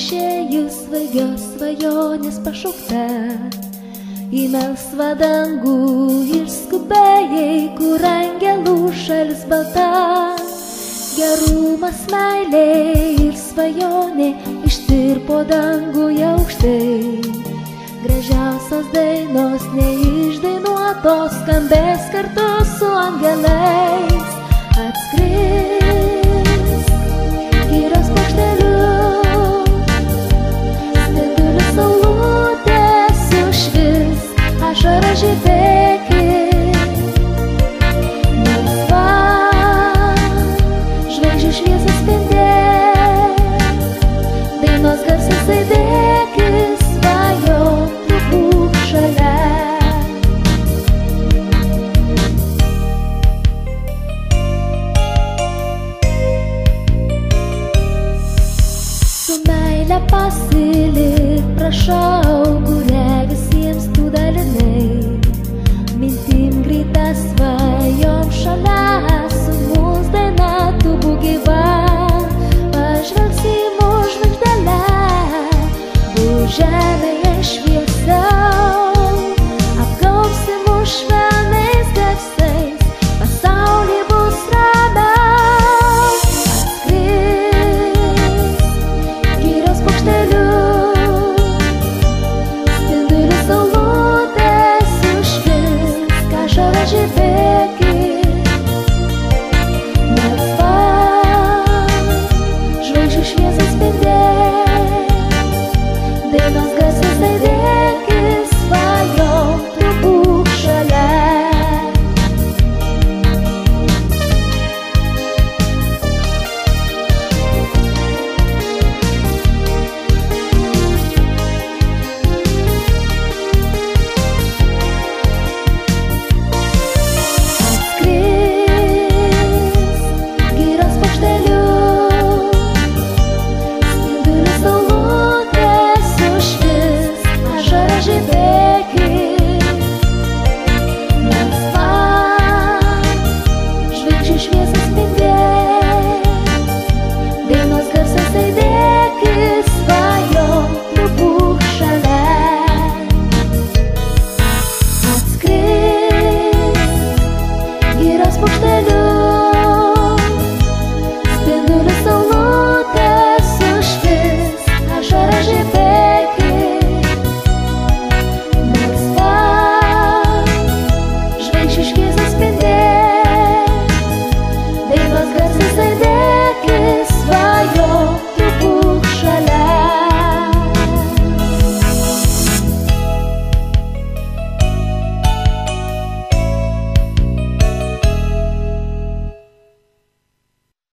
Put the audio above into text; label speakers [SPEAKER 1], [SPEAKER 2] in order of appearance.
[SPEAKER 1] išėjus svaigios svajonės pašaukta į melsvą dangų ir skubėjai, kur angelų šalis balta. Gerumas, meilė ir svajonė ištirpo danguje aukštai. Gražiausios dainos neišdainuotos skambės kartu su angelais. Atskrisk girios paukšteliu, spindulių saulutė sušvis, ašara žibėkit. Melsva žvaigždžių šviesą spindėk, dainos garsas aidėkis, svajonių būk šalia. Su meile pasilik, prašau, kurią visiems tu dalinai, mintim greita svajom šalia.